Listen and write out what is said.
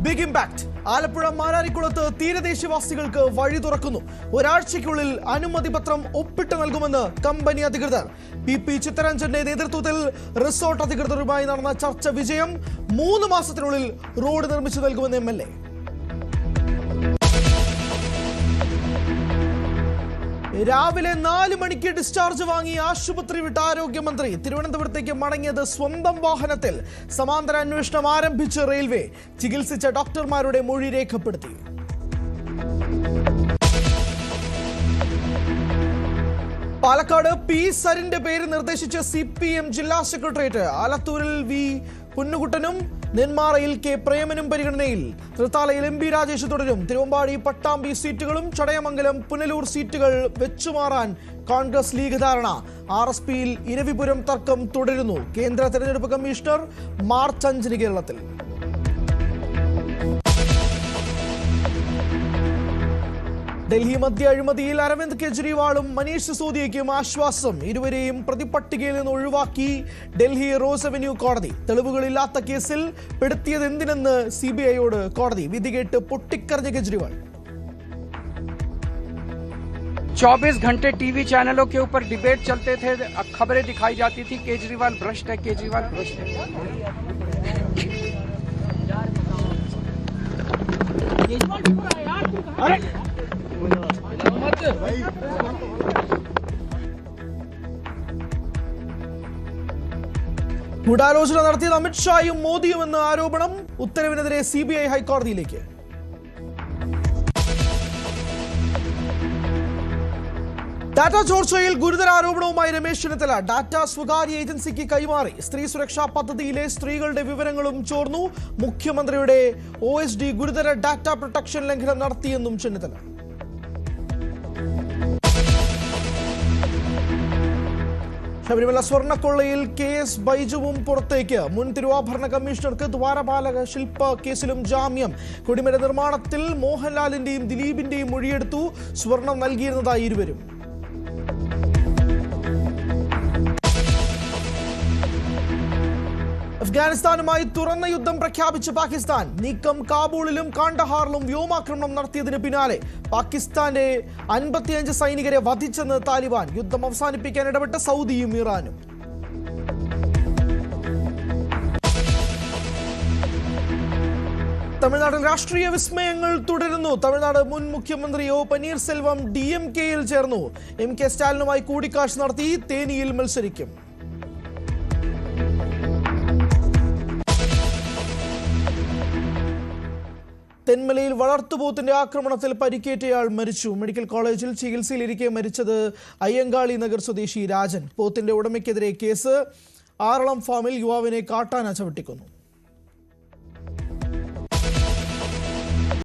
Big impact. Alappuzha മാരാരിക്കുളത്ത് തീരദേശവാസികൾക്ക് വഴി തുറക്കുന്നു. ഒരാഴ്ചയ്ക്കുള്ളിൽ അനുമതി പത്രം ഒപ്പിട്ട് നൽകുമെന്ന് കമ്പനി അധികൃതർ. പി ചിത്തരഞ്ജന്റെ നേതൃത്വത്തിൽ റിസോർട്ട് അധികൃതരുമായി നടന്ന ചർച്ച വിജയം. 3 മാസത്തിനുള്ളിൽ റോഡ് നിർമ്മിച്ചു നൽകുമെന്ന് MLA. രാവിലെ 4 മണിക്ക് ഡിസ്ചാർജ് വാങ്ങി ആശുപത്രി വിട്ട ആരോഗ്യമന്ത്രി തിരുവനന്തപുരത്തേക്ക് മടങ്ങിയത് സ്വന്തം വാഹനത്തിൽ. സമാന്തര അന്വേഷണം ആരംഭിച്ച് റെയിൽവേ. ചികിത്സിച്ച ഡോക്ടർമാരുടെ മൊഴി രേഖപ്പെടുത്തി. പാലക്കാട് പി സരിന്റെ പേര് നിർദ്ദേശിച്ച് CPM ജില്ലാ സെക്രട്ടേറിയറ്റ്. ആലത്തൂരിൽ വി കുന്നുകുട്ടനും നെന്മാറയിൽ കെ പ്രേമനും പരിഗണനയിൽ. തൃത്താലയിൽ MP രാജേഷ് തുടരും. തിരുവമ്പാടി പട്ടാമ്പി സീറ്റുകളും ചടയമംഗലം പുനലൂർ സീറ്റുകൾ വെച്ചുമാറാൻ കോൺഗ്രസ് ലീഗ് ധാരണ. RSPയിൽ ഇരവിപുരം തർക്കം തുടരുന്നു. കേന്ദ്ര തെരഞ്ഞെടുപ്പ് കമ്മീഷണർ മാർച്ച് 5 കേരളത്തിൽ. ഡൽഹി മദ്യ അഴിമതിയിൽ അരവിന്ദ് കെജ്രിവാളും മനീഷ് സിസോദിയയ്ക്കും ആശ്വാസം. ഇരുവരെയും പ്രതിപട്ടികയിൽ നിന്ന് ഒഴിവാക്കി ഡൽഹി റോസ് അവന്യൂ കോടതി. തെളിവുകളില്ലാത്ത കേസിൽ പെടുത്തിയത് എന്തിനെന്ന് CBIയോട് കോടതി. വിധി കേട്ട് പൊട്ടിക്കരഞ്ഞ കെജ്രിവാൾ. 24 घंटे टीवी चैनलों के ऊपर डिबेट चलते थे, खबरें दिखाई जाती थी केजरीवाल भ्रष्ट है, केजरीवाल भ्रष्ट है. ഗൂഢാലോചന നടത്തിയത് അമിത്ഷായും മോദിയുമെന്ന് ആരോപണം. ഉത്തരവിനെതിരെ CBI ഹൈക്കോടതിയിലേക്ക്. ഡാറ്റ ചോർച്ചയിൽ ഗുരുതര ആരോപണവുമായി രമേശ് ചെന്നിത്തല. ഡാറ്റ സ്വകാര്യ ഏജൻസിക്ക് കൈമാറി. സ്ത്രീ സുരക്ഷാ പദ്ധതിയിലെ സ്ത്രീകളുടെ വിവരങ്ങളും ചോർന്നു. മുഖ്യമന്ത്രിയുടെ OSD ഗുരുതര ഡാറ്റ പ്രൊട്ടക്ഷൻ ലംഘനം നടത്തിയെന്നും ചെന്നിത്തല. ശബരിമല സ്വർണ്ണക്കൊള്ളയിൽ KS ബൈജുവും പുറത്തേക്ക്. മുൻ തിരുവാഭരണ കമ്മീഷണർക്ക് ദ്വാരപാലക ശില്പ കേസിലും ജാമ്യം. കൊടിമര നിർമ്മാണത്തിൽ മോഹൻലാലിന്റെയും ദിലീപിന്റെയും മൊഴിയെടുത്തു. സ്വർണം നൽകിയിരുന്നതായി ഇരുവരും. അഫ്ഗാനിസ്ഥാനുമായി തുറന്ന യുദ്ധം പ്രഖ്യാപിച്ച പാകിസ്ഥാൻ. നീക്കം കാബൂളിലും കാണ്ഡഹാറിലും വ്യോമാക്രമണം നടത്തിയതിന് പിന്നാലെ പാകിസ്ഥാന്റെ 55 സൈനികരെ വധിച്ചെന്ന് താലിബാൻ. യുദ്ധം അവസാനിപ്പിക്കാൻ ഇടപെട്ട സൗദിയും ഇറാനും. തമിഴ്നാട്ടിൽ രാഷ്ട്രീയ വിസ്മയങ്ങൾ തുടരുന്നു. തമിഴ്നാട് മുൻ മുഖ്യമന്ത്രി O പനീർസെൽവം DMKയിൽ ചേർന്നു. MK സ്റ്റാലിനുമായി കൂടിക്കാഴ്ച നടത്തി. തേനിയിൽ മത്സരിക്കും. തെന്മലയിൽ വളർത്തുപോത്തിന്റെ ആക്രമണത്തിൽ പരിക്കേറ്റയാൾ മരിച്ചു. മെഡിക്കൽ കോളേജിൽ ചികിത്സയിലിരിക്കെ മരിച്ചത് അയ്യങ്കാളി നഗർ സ്വദേശി രാജൻ. പോത്തിന്റെ ഉടമയ്ക്കെതിരെ കേസ്. ആറളം ഫാമിൽ യുവാവിനെ കാട്ടാന ചവിട്ടിക്കൊന്നു.